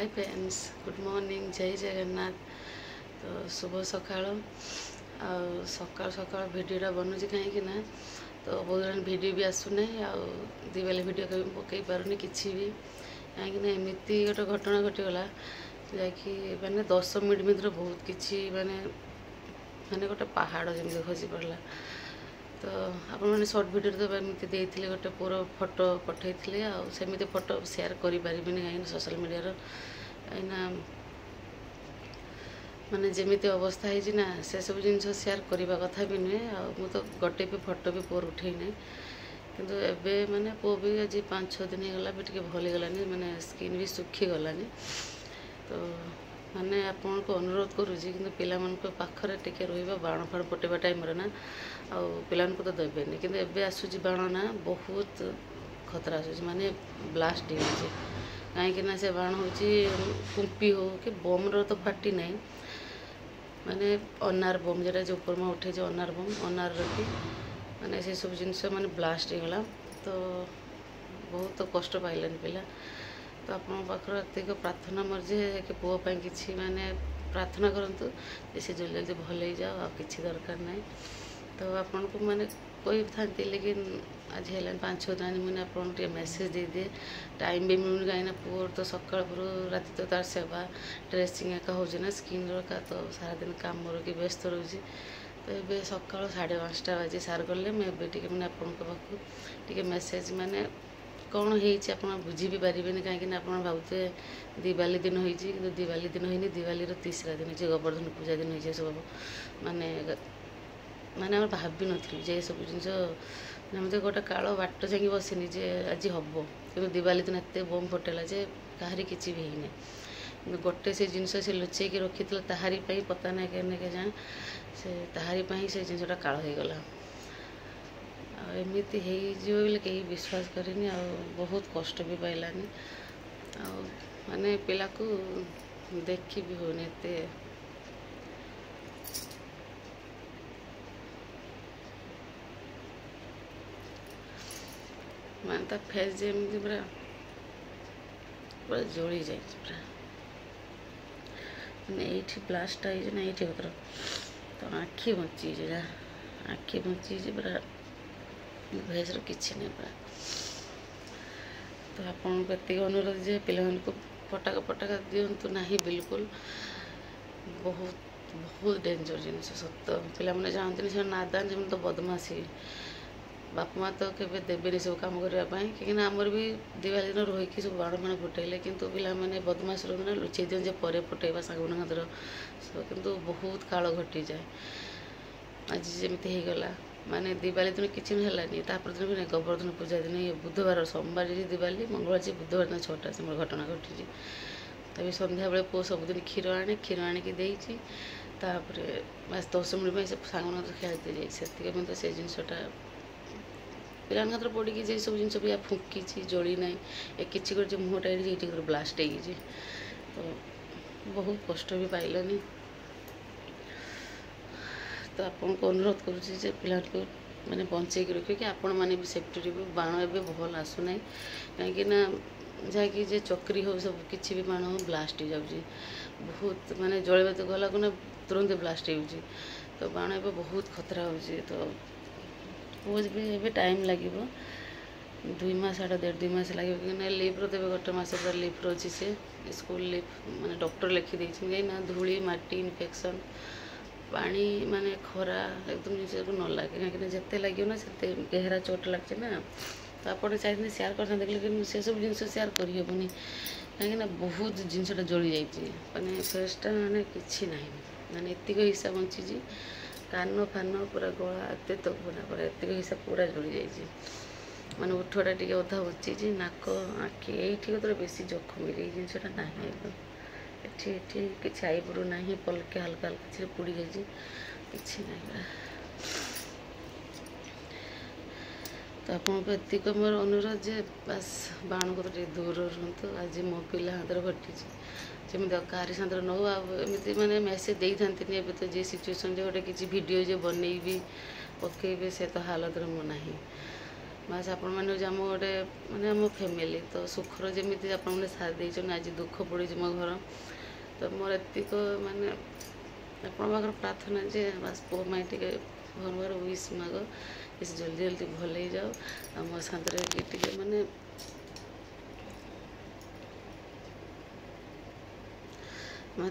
Hi friends, good morning, जय जगन्नाथ। तो शुभ सकाळ सकाळ सकाळ भिडियोटा बनूची कहीं तो बहुत जन भिडियो भी आसुना दिवाली भिडियो कभी पकई पारुनी किसी भी कहीं एमती गोटे घटना घटीगला जैकि मैंने 10 मिनट भर बहुत किसी माने माने गोटे पहाड़ जमी खसी पड़ा। तो आप मैंने सर्ट भिडियो तो एमती देते गोटे पूरा फोटो पठे सेमती फोटो सेयार करें कहीं सोशल मीडिया कहीं माने जमीती अवस्था है ना से सब जिन सेयार करने कथा भी नुहे मु तो गोटे भी फोटो भी पुअर उठे ना किंतु एबे माने पुओ भी आज 5-6 दिन होगा भी टे भल गलानी माने स्किन भी सुखी गलानी। तो माने आपन को अनुरोध करुँची कि पिला पाखरे टिके रहा बाण फाण फुटेबा टाइम ना आ पिला तो देवेनि कि एबे आसूची बाण ना बहुत खतरा आसूची माने ब्लास्ट हो कहीं से बाण हो कुंपी हो कि बम्र तो फाटी ना माने अनार बम जोटा जो ऊपर में उठे अनार बम अनार रखी माने से सब जिनस माने ब्लास्ट होगला। तो बहुत तो कष्ट पाइलानी पिला। तो आप पाखर प्रार्थना मोर जे कि पुओपाई कि माने प्रार्थना करूँ से जल्दी जल्दी भल हो जाओ कि दरकार ना। तो आपन को माने कोई था लेकिन आज है 5-6 दिन मैंने आपको मेसेज दे दिए टाइम भी मिलूनी कहीं पुओर तो सकाल राति तो तार सेवा ड्रेसिंग एका हो स्किन रखा तो सारा दिन कम मोर कि व्यस्त रोचे। तो ये सका 5:30 बजे सार गले मुझे मैंने आपको मेसेज माने कौन हो बुझी भी पारे कहीं आप भावुए दिवाली दिन हो दिवाली दिन होनी दिवाली तीसरा दिन हो गोवर्धन पूजा दिन हो सब माने माने भावी नी जे सब जिन मत गोटे काल बाट जाकि बसनी जे आज हम कि दिवाली दिन एत बम फुटेला जे कहारी किसी भी होना गोटे से जिनस से लुचेक रखी ताहारी पता ना के जाए से ताहारी से जिनसा काल हो गला एमती हो कहीं विश्वास करेनि आ बहुत कष्ट भी पाइलानी आ माने पिला को देखी भी होनी एते माने ता फेस जमी पूरा पूरा जली जाए पूरा ये ब्लास्ट है ना ये तो आखि बची आखि बची पूरा भेज किसी नहीं पूरा। तो आपन को एति अनुरोध जे पिला को पटाका पटाका दिंतु ना बिल्कुल बहुत बहुत डेंजर जिन सत पिला मैंने जानते से नादान जमी तो बदमाशी बाप माँ तो केवे देवेनि सब कम करने कहीं आमर भी दिवाली दिन रही सब बाण फाण फुटेले किंतु पिला मैंने बदमाश रोना लुचे दिं जे पर फुटेबा सांग हाथर किंतु बहुत काल घटी जाए। आज जमी होगला माने दिवाली दिन किसी है तापर दिन भी नहीं गोवर्धन पूजा दिन ये बुधवार सोमवार दिवाली मंगलवार से बुधवार दिन 6टा से घटना घटी तभी संध्या बेले पुओ सबुदिन क्षीर आणिकी देती बस 10 मिनट से सांग खेलते जाए तो से जिनसटा पिला हाथ पड़ी जे सब जिन भी फुंकी जली ना ए किसी कर मुहटा ये ब्लास्ट हो तो बहुत कष्ट भी पाइलानी। तो आपन को अनुरोध करुँचे पिला को मैंने बंचेक रखिए कि आपण मैंने भी सेफ्टी रे बाण ए भल आसुना कहीं जहाँकि जे चक्री हो सब किसी भी बाण हो ब्लास्ट हो जाऊँगी बहुत माने जलवा तो गला को तुरंत ब्लास्ट हो तो बाण ए बहुत खतरा हो। तो पोज भी ए टाइम लगे 2 मास 1.5-2 मास लगे कि लिफ्र देवे गोटे मस पूरा लिफ्र अच्छी से स्कूल लिफ्ट माने डॉक्टर लिखिदे कहीं धूली माटी इन्फेक्शन पानी माने खरा एकदम जिन को न लगे कहीं जिते लगे ना से गहरा चोट लगे ना। तो आप चाहिए सेयार करते लेकिन से सब जिन सेयार करहबनी कहीं बहुत जिनसा जली जाने फेसटा माने कि ना माने एतिक हिसाब बची कान फान पूरा गला एत तो पूरा एतिक हिसाब पूरा जली जाए माने उठटा टे अधा बची नाक आखि ये तो बेसी जखम जिनसा ना एठी किसी आईब्रो ना पलके हल्का हल्का किसी पुड़ी जाए कि ना। तो आपको एतिक मोर अनुरोध जे बस बाण को तो दूर रुहतु। आज मो पिला हाथ घटी जमी कहारी साथ न हो एमती मैंने मेसेज दे था तो जे सिचुएसन जो गोटे किसी वीडियो जो बनईबी पकेबे से तो हालत मो ना ବାସ୍ ଆପଣମାନେ ହେଉଛି ଆମ ଗୋଟେ ମାନେ ଆମ ଫ୍ୟାମିଲି ତ ସୁଖର ଯେମିତି ଆପଣମାନେ ସାଥ ଦେଇଛନ୍ତି ଆଜି ଦୁଃଖ ପଡ଼ିଛି ମୋ ଘର ତ ମୋର ଏତିକ ମାନେ ଆପଣଙ୍କ ପାଖରେ ପ୍ରାର୍ଥନା ଯେ ବାସ୍ ପୁଅ ପାଇଁ ଟିକେ ଭଗବାନଙ୍କର ୱିଶ୍ ମାଗ ସେ ଜଲ୍ଦି ଜଲ୍ଦି ଭଲ ହେଇଯାଉ ଆଉ ମୋ ସାଙ୍ଗରେ ଟିକେ ମାନେ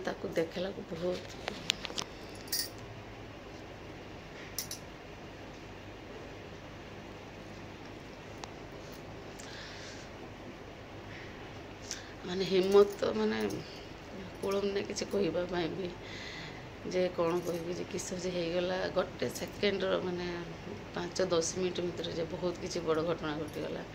ତାକୁ ଦେଖିଲାକୁ ବହୁତ ମାନେ ହିମ୍ମତ ମାନେ କୂଳମନେ କିଛି କହିବା ପାଇଁ ବି ଯେ କ'ଣ କହିବି ଯେ କିସ ଯେ ହେଇଗଲା ଗୋଟେ ସେକେଣ୍ଡର ମାନେ 5-10 ମିନିଟ୍ ଭିତରେ ଯେ ବହୁତ କିଛି ବଡ଼ ଘଟଣା ଘଟିଗଲା।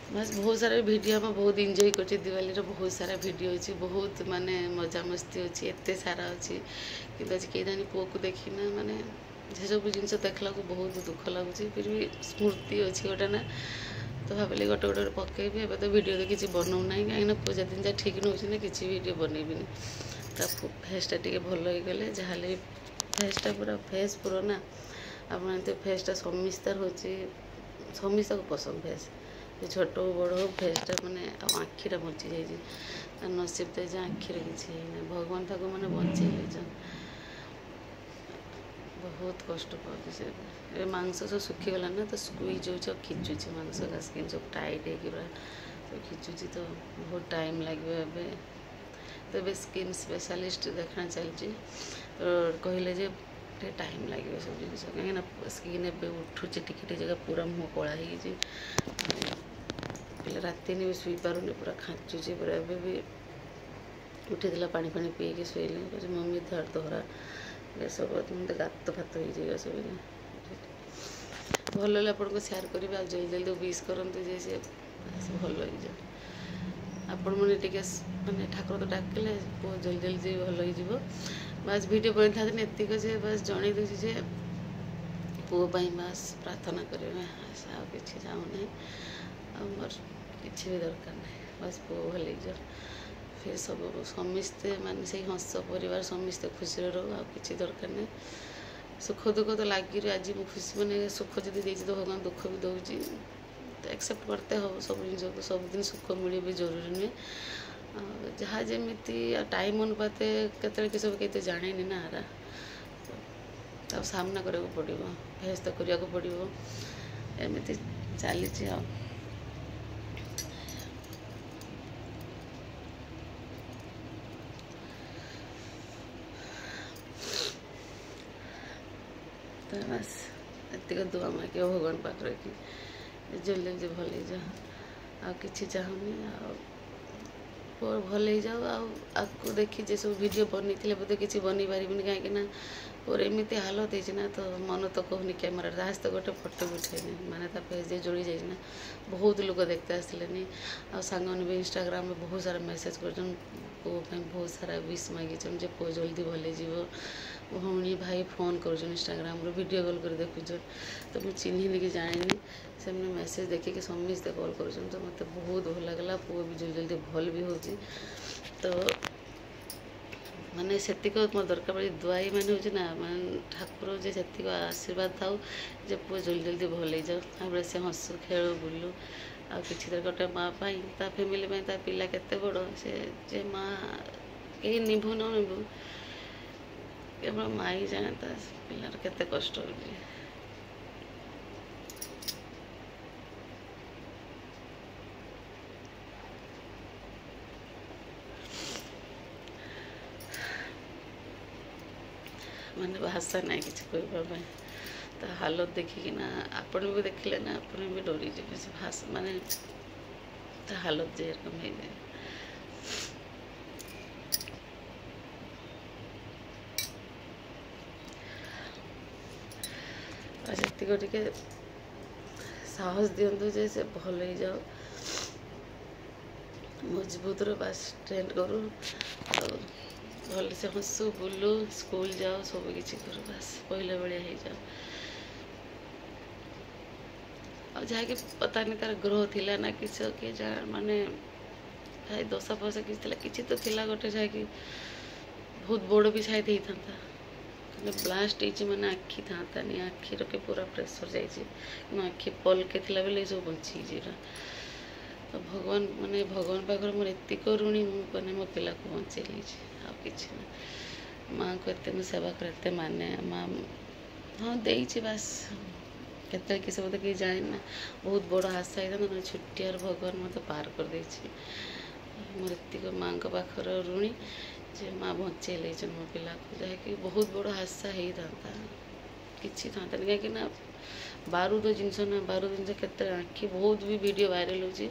ବାସ୍ ବହୁତ ସାରା ଭିଡ଼ିଓ ଆମେ ବହୁତ ଏନ୍ଜୟ କରୁଛେ ଦିୱାଲିର ବହୁତ ସାରା ଭିଡ଼ିଓ ଅଛି ବହୁତ ମାନେ ମଜାମସ୍ତି ଅଛି ଏତେ ସାରା ଅଛି କିନ୍ତୁ ଆଜି କେହି ଜାଣି ପୁଅକୁ ଦେଖିନା ମାନେ ସେସବୁ ଜିନିଷ ଦେଖିଲାକୁ ବହୁତ ଦୁଃଖ ଲାଗୁଛି ଫିର୍ ବି ସ୍ମୃତି ଅଛି ଗୋଟେ ନା ତ ଭାବିଲି ଗୋଟେ ପକେଇବି ଏବେ ତ ଭିଡ଼ିଓ ତ କିଛି ବନାଉନାହିଁ କାହିଁକିନା ପୁଅ ଯେଦିନ ଯାହା ଠିକ୍ ନେଉଛି ନା କିଛି ଭିଡ଼ିଓ ବନେଇବିନି ତା ଫେସ୍ଟା ଟିକେ ଭଲ ହେଇଗଲେ ଯାହାହେଲେ ଫେସ୍ଟା ପୁରା ଫେସ୍ ପୁରା ନା ଆପଣ ଏମିତି ଫେସ୍ଟା ସମସ୍ତର ହେଉଛି ସମସ୍ତଙ୍କୁ ପସନ୍ଦ ଫେସ୍ ଛୋଟ ବଡ଼ ଫେସ୍ଟା ମାନେ ଆଉ ଆଖିଟା ବଞ୍ଚିଯାଇଛି ନସିବ ତ ଯେ ଆଖିରେ କିଛି ହେଇନି ଭଗବାନ ତାକୁ ମାନେ ବଞ୍ଚେଇ ଦେଇଛନ୍ତି ବହୁତ କଷ୍ଟ ପାଉଛି ସେ ଏବେ ମାଂସ ସବୁ ଶୁଖିଗଲା ନା ତ ସ୍କୁଇଜ୍ ହେଉଛି ଆଉ ଖିଚୁଛି ମାଂସ ସ୍କିନ୍ ସବୁ ଟାଇଟ୍ ହେଇକି ପୁରା ସବୁ ଖିଚୁଛି ତ ବହୁତ ଟାଇମ୍ ଲାଗିବ ଏବେ ତ ଏବେ ସ୍କିନ୍ ସ୍ପେଶାଲିଷ୍ଟ ଦେଖଣା ଚାଲିଛି ତ କହିଲେ ଯେ ଟିକେ ଟାଇମ୍ ଲାଗିବ ସବୁ ଜିନିଷ କାହିଁକିନା ସ୍କିନ୍ ଏବେ ଉଠୁଛି ଟିକେ ଜାଗା ପୁରା ମୁହଁ କଳା ହେଇଯାଇଛି ପିଲା ରାତିନି ବି ଶୋଇପାରୁନି ପୁରା ଖାଞ୍ଚୁଛି ପୁରା ଏବେ ବି ଉଠିଥିଲା ପାଣି ପିଇକି ଶୋଇଲି କହୁଛି ମମ୍ମି ଧର ଧରା ଏସବୁ ମୋତେ ଗାତ ଫାତ ହେଇଯିବ ସବୁ ଭଲ ହେଲେ ଆପଣଙ୍କୁ ସେୟାର କରିବେ ଆଉ ଜଲ୍ଦି ଜଲ୍ଦି ୱିଶ୍ କରନ୍ତୁ ଯେ ସେ ଭଲ ହେଇଯାଉ ଆପଣମାନେ ଟିକେ ମାନେ ଠାକୁର ତ ଡାକିଲେ ପୁଅ ଜଲ୍ଦି ଜଲ୍ଦି ଭଲ ହେଇଯିବ ବାସ୍ ଭିଡ଼ିଓ ବନେଇଥାନ୍ତି ଏତିକି ଯେ ବାସ୍ ଜଣେଇ ଦେଉଛି ଯେ ପୁଅ ପାଇଁ ବାସ୍ ପ୍ରାର୍ଥନା କରିବେ ଆଉ କିଛି ଚାହୁଁନାହିଁ ଆଉ ମୋର କିଛି ବି ଦରକାର ନାହିଁ ବାସ୍ ପୁଅ ଭଲ ହେଇଯାଉ ଫିର୍ ସବୁ ସମସ୍ତେ ମାନେ ସେଇ ହଂସ ପରିବାର ସମସ୍ତେ ଖୁସିରେ ରହୁ ଆଉ କିଛି ଦରକାର ନାହିଁ ସୁଖ ଦୁଃଖ ତ ଲାଗିରୁ ଆଜି ମୁଁ ଖୁସି ମାନେ ସୁଖ ଯଦି ଦେଇଛି ତ ଭଗବାନ ଦୁଃଖ ବି ଦେଉଛି ତ ଆକ୍ସେପ୍ଟ କରତେ ହେବ ସବୁ ଜିନିଷକୁ ସବୁଦିନ ସୁଖ ମିଳିବି ଜରୁରୀ ନୁହେଁ ଯାହା ଯେମିତି ଆଉ ଟାଇମ୍ ଅନୁପାତେ କେତେବେଳେ କି ସବୁ କେତେ ଜାଣେନି ନା ଏରା ଆଉ ସାମ୍ନା କରିବାକୁ ପଡ଼ିବ ଫେସ୍ ତ କରିବାକୁ ପଡ଼ିବ ଏମିତି ଚାଲିଛି ଆଉ ତ ବାସ୍ ଏତିକି ଦୁଆ ମାଗିବ ଭଗବାନ ପାଖରେ କି ଜଲ୍ଦି ଜଲ୍ଦି ଭଲ ହେଇଯାଉ ଆଉ କିଛି ଚାହୁଁନି ଆଉ ପୁଅ ଭଲ ହେଇଯାଉ ଆଉ ଆଗକୁ ଦେଖି ଯେ ସବୁ ଭିଡ଼ିଓ ବନେଇଥିଲେ ବୋଧେ କିଛି ବନେଇ ପାରିବିନି କାହିଁକି ନା ପୁଅର ଏମିତି ହାଲତ ହେଇଛି ନା ତ ମନ ତ କହୁନି କ୍ୟାମେରା ତା ସହିତ ଗୋଟେ ଫଟୋ ବି ଉଠେଇନି ମାନେ ତା ଫେସ୍ ଯେ ଜୋଳି ଯାଇଛି ନା ବହୁତ ଲୋକ ଦେଖତେ ଆସିଲେନି ଆଉ ସାଙ୍ଗମାନେ ବି ଇନଷ୍ଟାଗ୍ରାମରେ ବହୁତ ସାରା ମେସେଜ୍ କରୁଛନ୍ତି ପୁଅ ପାଇଁ ବହୁତ ସାରା ୱିଶ୍ ମାଗିଛନ୍ତି ଯେ ପୁଅ ଜଲ୍ଦି ଭଲ ହେଇଯିବ ଭଉଣୀ ଭାଇ ଫୋନ୍ କରୁଛନ୍ତି ଇନଷ୍ଟାଗ୍ରାମରୁ ଭିଡ଼ିଓ କଲ୍ କରି ଦେଖୁଛନ୍ତି ତ ମୁଁ ଚିହ୍ନିନି କି ଜାଣିନି ସେମାନେ ମେସେଜ୍ ଦେଖିକି ସମସ୍ତେ କଲ୍ କରୁଛନ୍ତି ତ ମୋତେ ବହୁତ ଭଲ ଲାଗିଲା ପୁଅ ବି ଜଲ୍ଦି ଜଲ୍ଦି ଭଲ ବି ହେଉଛି ତ ମାନେ ସେତିକ ମୋ ଦରକାର ପଡ଼ି ଦୁଆଇ ମାନେ ହେଉଛି ନା ମାନେ ଠାକୁର ଯେ ସେତିକ ଆଶୀର୍ବାଦ ଥାଉ ଯେ ପୁଅ ଜଲ୍ଦି ଜଲ୍ଦି ଭଲ ହେଇଯାଉ ତାପରେ ସେ ହସୁ ଖେଳୁ ବୁଲୁ ଆଉ କିଛି ଗୋଟେ ମାଆ ପାଇଁ ତା ଫ୍ୟାମିଲି ପାଇଁ ତା ପିଲା କେତେ ବଡ଼ ସେ ଯେ ମାଆ କେହି ନିଭୁ ନ ନିଭୁ କେବଳ ମାଆ ହିଁ ଜାଣେ ତା ପିଲାର କେତେ କଷ୍ଟ ହେଉଛି ମାନେ ଭାଷା ନାହିଁ କିଛି କହିବା ପାଇଁ ତା ହାଲତ ଦେଖିକିନା ଆପଣ ବି ଦେଖିଲେ ନା ଆପଣ ବି ଡରିଯିବେ ସେ ଭାଷା ମାନେ ତା ହାଲତ ଯେ ଏରକମ ହେଇଯାଏ ଆଉ ସେତିକ ଟିକେ ସାହସ ଦିଅନ୍ତୁ ଯେ ସେ ଭଲ ହେଇଯାଉ ମଜବୁତର ବାସ୍ ଟ୍ରେଣ୍ଡ କରୁ ଆଉ ଭଲସେ ହସୁ ବୁଲୁ ସ୍କୁଲ ଯାଉ ସବୁ କିଛି କରୁ ବାସ୍ ପହିଲା ଭଳିଆ ହେଇଯାଉ ଆଉ ଯାହାକି ପତାନି ତାର ଗ୍ରହ ଥିଲା ନା କିଛି କିଏ ଯାହା ମାନେ ଦଶା ଫସା କିଛି ଥିଲା କିଛି ତ ଥିଲା ଗୋଟେ ଯାହାକି ବହୁତ ବଡ଼ ବି ସାଇଡ୍ ହେଇଥାନ୍ତା ମାନେ ବ୍ଲାଷ୍ଟ ହେଇଛି ମାନେ ଆଖି ଥାନ୍ତାନି, ଆଖିର କେ ପୁରା ପ୍ରେସର ଯାଇଛି, ମୋ ଆଖି ପଲକେ ଥିଲା ବେଲେ ଏସବୁ ବଞ୍ଚିଯାଇଛି ଏଇଟା। ତ ଭଗବାନ ପାଖରେ ମୋର ଏତିକ ଋଣୀ, ମୁଁ ମାନେ ମୋ ପିଲାକୁ ବଞ୍ଚେଇ ଦେଇଛି, ଆଉ କିଛି ନାହିଁ। ମାଆଙ୍କୁ ଏତେ ମୁଁ ସେବା କରେ, ଏତେ ମାନେ ମା ହଁ ଦେଇଛି, ବାସ୍ କେତେବେଳେ କିସ ବୋଧେ କେହି ଜାଣିନା, ବହୁତ ବଡ଼ ଆଶା ହେଇଥାନ୍ତା ନା, ଛୋଟିଆର ଭଗବାନ ମୋତେ ପାର କରିଦେଇଛି। ମୋର ଏତିକ ମାଆଙ୍କ ପାଖର ଋଣୀ ଯେ ମା ବଞ୍ଚେଇ ଦେଇଛନ୍ତି ମୋ ପିଲାକୁ, ଯାହାକି ବହୁତ ବଡ଼ ଆଶା ହେଇଥାନ୍ତା, କିଛି ଥାନ୍ତାନି। କାହିଁକି ନା ବାରୁଦ ଜିନିଷ ନା, ବାରୁଦ ଜିନିଷ କେତେ ଆଖି, ବହୁତ ବି ଭିଡ଼ିଓ ଭାଇରାଲ୍ ହେଉଛି,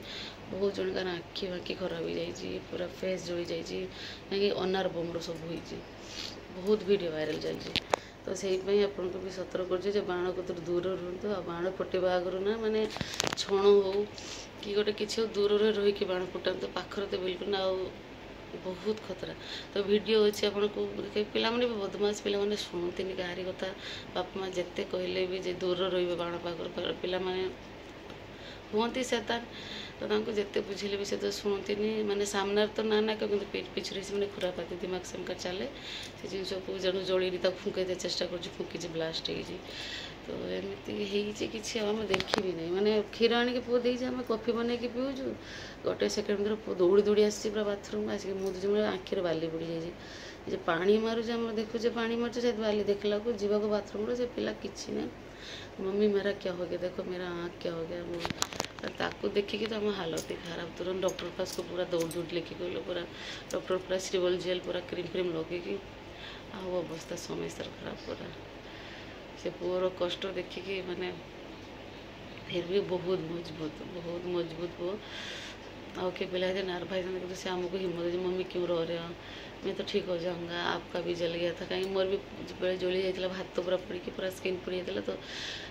ବହୁତ ଜଣଙ୍କର ଆଖି ଫାଖି ଖରାପ ହେଇଯାଇଛି, ପୁରା ଫେସ୍ ଜଳି ଯାଇଛି, କାହିଁକି ଅନାର ବୋମର ସବୁ ହେଇଛି, ବହୁତ ଭିଡ଼ିଓ ଭାଇରାଲ୍ ଚାଲିଛି। ତ ସେଇଥିପାଇଁ ଆପଣଙ୍କୁ ବି ସତର୍କ କରୁଛି ଯେ ବାଣ କତରୁ ଦୂର ରୁହନ୍ତୁ। ଆଉ ବାଣ ଫୁଟାଇବା ଆଗରୁ ନା ମାନେ ଛଣ ହଉ କି ଗୋଟେ କିଛି ହଉ, ଦୂରରେ ରହିକି ବାଣ ଫୁଟାନ୍ତୁ, ପାଖରେ ତ ବିଲକୁଲ ନା। ଆଉ ବହୁତ ଖତରା। ତ ଭିଡ଼ିଓ ଅଛି, ଆପଣଙ୍କୁ ପିଲାମାନେ ବି ବଦମାସ, ପିଲାମାନେ ଶୁଣନ୍ତିନି କାହାରି କଥା, ବାପା ମା ଯେତେ କହିଲେ ବି ଯେ ଦୂର ରହିବେ ବାଣ ପାଖରୁ, ପିଲାମାନେ ହୁଅନ୍ତି ସେତାନ, ତ ତାଙ୍କୁ ଯେତେ ବୁଝିଲେ ବି ସେ ତ ଶୁଣନ୍ତିନି। ମାନେ ସାମ୍ନାରେ ତ ନା କିନ୍ତୁ ପିଛରେ ସେମାନେ ଖୁରାପାତି ଦିମାଗ ସେମକା ଚାଲେ, ସେ ଜିନିଷକୁ ଜଣେ ଜଳିକି ତାକୁ ଫୁଙ୍କାଇତେ ଚେଷ୍ଟା କରୁଛି, ଫୁଙ୍କିଛି, ବ୍ଲାଷ୍ଟ ହେଇଛି। ତ ଏମିତି ହେଇଛି କିଛି ଆଉ ଆମେ ଦେଖିବି ନାହିଁ। ମାନେ କ୍ଷୀର ଆଣିକି ପୁଅ ଦେଇଛି, ଆମେ କଫି ବନେଇକି ପିଉଛୁ, ଗୋଟେ ସେକେଣ୍ଡ ଭିତରେ ପୁଅ ଦୌଡ଼ି ଆସିଛି ପୁରା ବାଥରୁମ୍, ଆସିକି ମୁଁ ଦେଉଛି, ମୋର ଆଖିରେ ବାଲି ପଡ଼ିଯାଇଛି। ଯେ ପାଣି ମାରୁଛି, ଆମର ଦେଖୁଛେ ପାଣି ମାରୁଛୁ, ସେ ବାଲି ଦେଖିଲାକୁ ଯିବାକୁ ବାଥରୁମ୍ରେ, ସେ ପିଲା କିଛି ନାହିଁ, मम्मी मेरा क्या हो गया, देखो मेरा आँख क्या हो गया। वो ताकू देखिकी तो आम हालत ही खराब, तुरंत डॉक्टर पास को पूरा दौड़ लेके गलु, पूरा डॉक्टर पूरा सिरिबल जेल पूरा क्रीम फ्रीम लगे आओ अवस्था समस्या खराब पूरा। से पुअर कष्ट देखिकी माने फिर भी बहुत मजबूत पुओ। आओ के पिला नार्व भाई तो से आमको हिम्मत दे, मम्मी क्यों रो रहे हो, मैं तो ठीक हो जाऊँगा, आपका भी जल गया था, कहीं मोर भी बड़े जली जाता, हाथ तो पूरा पड़ी पूरा स्किन पड़ी जाता, तो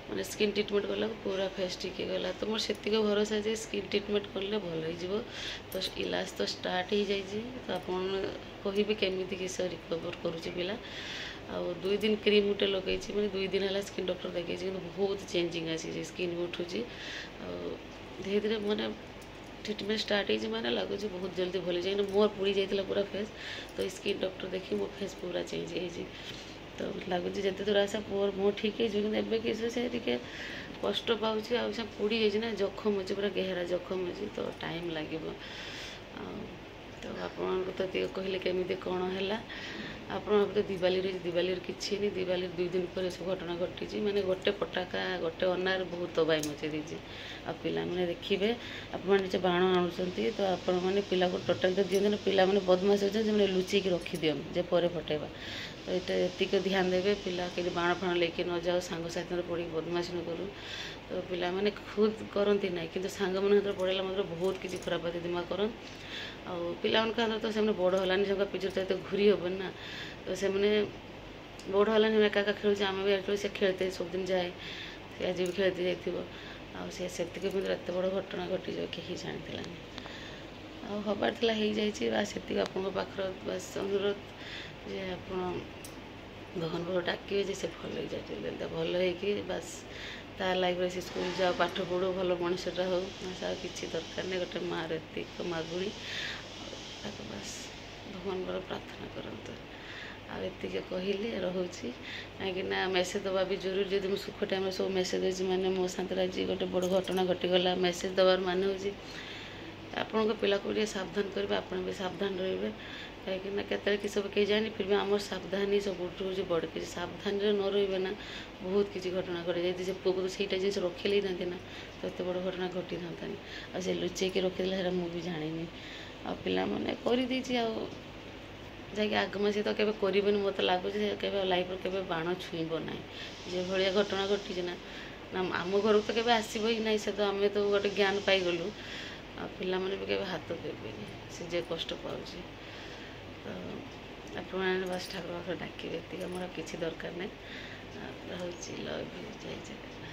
मैंने स्किन ट्रिटमेंट कला पूरा फेस ठीक गला। तो मोर से भरोसा जे स्किन ट्रिटमेंट कले भल हो, तो इलाज तो स्टार्ट हो जाए। तो आप कहि केमी किस रिकवर करुच्ची पिला। आ 2 दिन क्रीम गोटे लगे, मैंने 2 दिन है स्किन डॉक्टर देखे, बहुत चेंजिंग आसी, स्किन भी उठूँ, धीरे धीरे मैंने ट्रिटमेंट स्टार्ट हो मैंने लगुच बहुत जल्दी भल जाए। मोर पुड़ी जाता पूरा फेस, तो स्किन डॉक्टर देखी मो फेस पूरा चेंज हो, तो लगुच जिते दूर आशा पुअर मुँह ठीक है कि से कष्ट पाँच आ पुड़ी जाइए ना, जखम अच्छे पूरा गहरा जखम अच्छे, तो टाइम लगे। तो आपको तो कहले केमी कौन है, आप तो दिवाली दिवाली किसी नहीं, दिवाली 2 दिन पर सब घटना घटी, मैंने गोटे पटाका गोटे अनार बहुत तबाही मचे दी। आ पिला मैंने देखिए आपने बाण आणुंट, तो आपण मैंने पिला को टोटाल तो दिखते ना, पिला मैंने बदमाश होते लुचिकी रखी दियन जे पर फटेबा। तो ये एतिक ध्यान देवे, पिला कहीं बाण फाण लेके न जाओ, सांग साथी पड़ी बदमाश न करूँ। तो पिला मैंने खुद करती ना, कि सांग मन हाथ पड़ेगा मतलब बहुत किसी खराब बात दिमाग कर। आउ पिला हाथ तो से बड़ हलानी, से पिछड़ तो घूरी हेन ना, तो से बड़ हलानी एका खेल, आम भी से खेलते सब दिन जाए, आज भी खेलते जाइए, से एत बड़ घटना घटी जाए कहीं जानी हबार हो बास से आप बस अनुरोध जे आप भगवान को डाकिए जे से भल हो जाए, भल हो बास ता लाइफ से स्कूल जाओ, पाठ पढ़ो, भल मनीषटा हो, किसी दरकार नहीं, गोटे माँ एतिक मागुणी, बस भगवान को प्रार्थना करते। आतिक कहले रोचे कहीं मेसेज दबा भी जरूरी, जो मुझे सुख टाइम सब मेसेज अच्छी मैंने मो साथ आज गोटे बड़ घटना घटीगला, मेसेज दबार मान हो आपण पिला को सावधान करेंगे, आप भी सावधान रे, कहीं के सब कहीं जाए, फिर भी आम सावधान ही सब हूँ बड़ किसी सावधान न रे ना, बहुत किसी घटना घटी जाती से पुआ को तो सहीटा जिन रखिले ही ना, तो एत बड़ घटना घटी था, आ लुचेक रखीदे मुझे जानी। आ पिला मैंने करदे जाकि आगमा सी तो केवे करेनि, मत लगुच लाइफ के बाण छुईब ना, जो भाया घटना घटी ना, आम घर तो केवे आसब ही ना, से तो आम तो गोटे ज्ञान पाईगलु, पिला माने भी केवे हाथ देवे से जे कष्ट पाँच। तो आप बस ठाकुर डाकिए, मोर किसी दरकार नहीं, रोचे लव यू, जय जगन्नाथ।